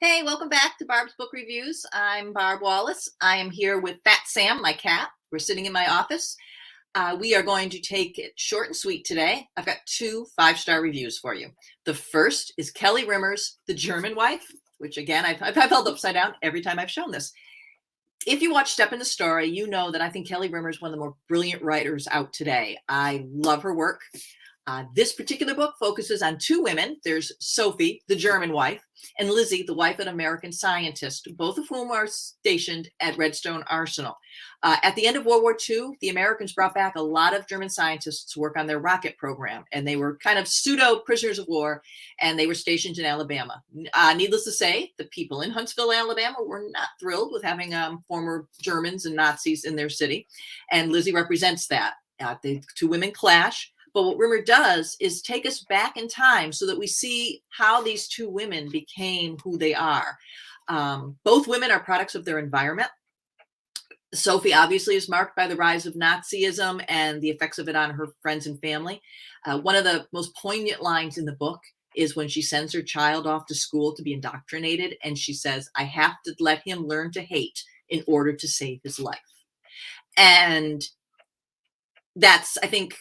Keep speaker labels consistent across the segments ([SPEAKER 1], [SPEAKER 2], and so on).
[SPEAKER 1] Hey, welcome back to Barb's Book Reviews. I'm Barb Wallace. I am here with Fat Sam, my cat. We're sitting in my office. We are going to take it short and sweet today. I've got two five-star reviews for you. The first is Kelly Rimmer's The German Wife, which again, I've held upside down every time I've shown this. If you watch Step in the Story, you know that I think Kelly Rimmer is one of the more brilliant writers out today. I love her work. This particular book focuses on two women. There's Sophie, the German wife, and Lizzie, the wife of an American scientist, both of whom are stationed at Redstone Arsenal. At the end of World War II, the Americans brought back a lot of German scientists to work on their rocket program, and they were kind of pseudo prisoners of war, and they were stationed in Alabama. Needless to say, the people in Huntsville, Alabama were not thrilled with having former Germans and Nazis in their city, and Lizzie represents that. The two women clash. But what Rimmer does is take us back in time so that we see how these two women became who they are. Both women are products of their environment. Sophie obviously is marked by the rise of Nazism and the effects of it on her friends and family. One of the most poignant lines in the book is when she sends her child off to school to be indoctrinated, and she says, "I have to let him learn to hate in order to save his life." And that's, I think,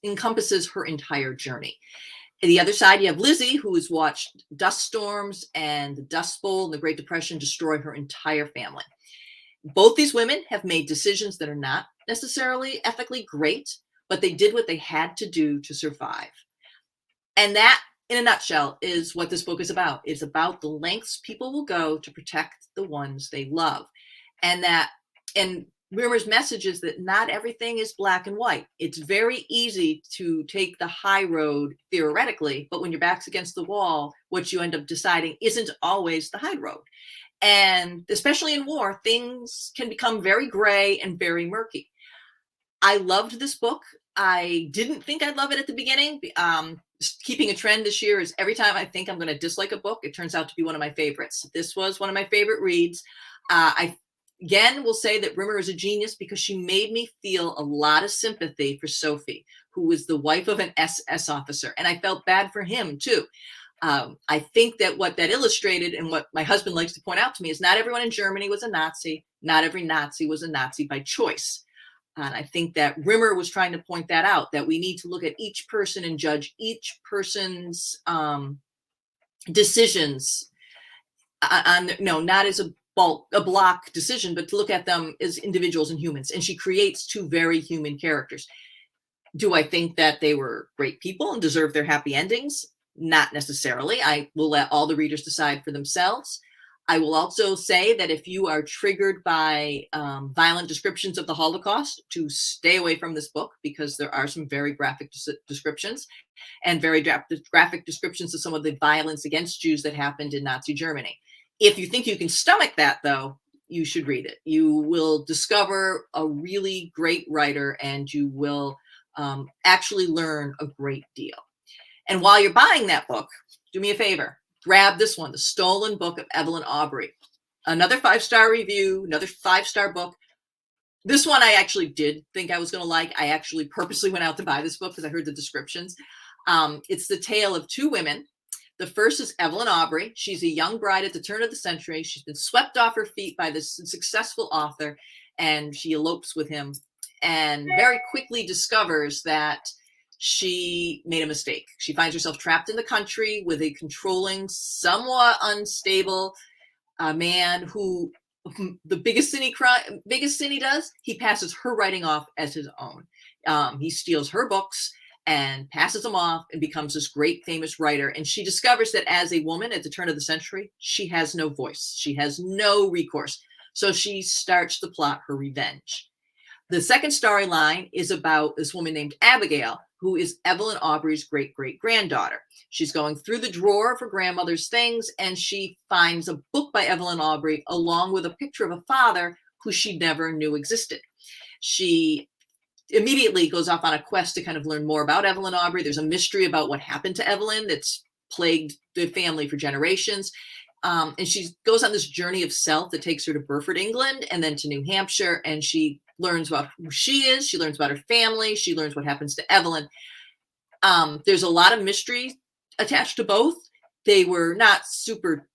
[SPEAKER 1] encompasses her entire journey. The other side, you have Lizzie, who has watched dust storms and the Dust Bowl and the Great Depression destroy her entire family. Both these women have made decisions that are not necessarily ethically great, but they did what they had to do to survive. And that, in a nutshell, is what this book is about. It's about the lengths people will go to protect the ones they love. And Rimmer's message is that not everything is black and white. It's very easy to take the high road theoretically, but when your back's against the wall, what you end up deciding isn't always the high road. And especially in war, things can become very gray and very murky. I loved this book. I didn't think I'd love it at the beginning. Keeping a trend this year is every time I think I'm going to dislike a book, it turns out to be one of my favorites. This was one of my favorite reads. I Again, we'll say that Rimmer is a genius because she made me feel a lot of sympathy for Sophie, who was the wife of an SS officer. And I felt bad for him, too. I think that what that illustrated and what my husband likes to point out to me is not everyone in Germany was a Nazi. Not every Nazi was a Nazi by choice. And I think that Rimmer was trying to point that out, that we need to look at each person and judge each person's decisions not as a block decision, but to look at them as individuals and humans. And she creates two very human characters. Do I think that they were great people and deserve their happy endings? Not necessarily. I will let all the readers decide for themselves. I will also say that if you are triggered by violent descriptions of the Holocaust, to stay away from this book, because there are some very graphic descriptions and very graphic descriptions of some of the violence against Jews that happened in Nazi Germany. If you think you can stomach that, though, you should read it. You will discover a really great writer, and you will actually learn a great deal. And while you're buying that book, do me a favor. Grab this one, The Stolen Book of Evelyn Aubrey. Another five-star review, another five-star book. This one I actually did think I was going to like. I actually purposely went out to buy this book because I heard the descriptions. It's the tale of two women. The first is Evelyn Aubrey. She's a young bride at the turn of the century. She's been swept off her feet by this successful author, and she elopes with him and very quickly discovers that she made a mistake. She finds herself trapped in the country with a controlling, somewhat unstable man who the biggest sin he does, he passes her writing off as his own. He steals her books and passes them off and becomes this great famous writer. And she discovers that as a woman at the turn of the century, she has no voice. She has no recourse. So she starts to plot her revenge. The second storyline is about this woman named Abigail, who is Evelyn Aubrey's great-great-granddaughter. She's going through the drawer of her grandmother's things, and she finds a book by Evelyn Aubrey along with a picture of a father who she never knew existed. She immediately goes off on a quest to kind of learn more about Evelyn Aubrey. There's a mystery about what happened to Evelyn that's plagued the family for generations. And she goes on this journey of self that takes her to Burford, England, and then to New Hampshire. And she learns about who she is. She learns about her family. She learns what happens to Evelyn. There's a lot of mystery attached to both. They were not super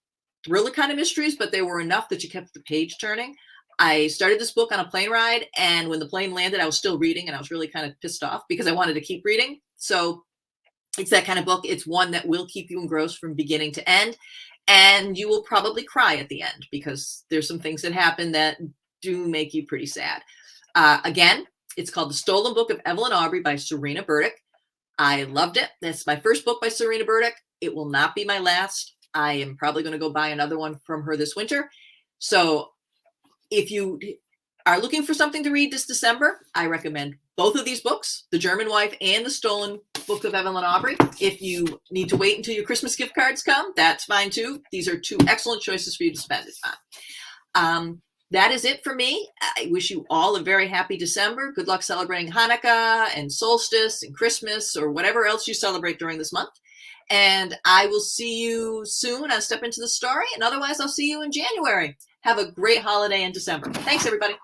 [SPEAKER 1] thriller kind of mysteries, but they were enough that you kept the page turning. I started this book on a plane ride, and when the plane landed, I was still reading, and I was really kind of pissed off because I wanted to keep reading. So it's that kind of book. It's one that will keep you engrossed from beginning to end, and you will probably cry at the end because there's some things that happen that do make you pretty sad. Again, it's called The Stolen Book of Evelyn Aubrey by Serena Burdick. I loved it. That's my first book by Serena Burdick. It will not be my last. I am probably going to go buy another one from her this winter. So if you are looking for something to read this December, I recommend both of these books, The German Wife and The Stolen Book of Evelyn Aubrey. If you need to wait until your Christmas gift cards come, that's fine too. These are two excellent choices for you to spend it on. That is it for me. I wish you all a very happy December. Good luck celebrating Hanukkah and solstice and Christmas or whatever else you celebrate during this month. And I will see you soon on Step Into the Story. And otherwise, I'll see you in January. Have a great holiday in December. Thanks, everybody.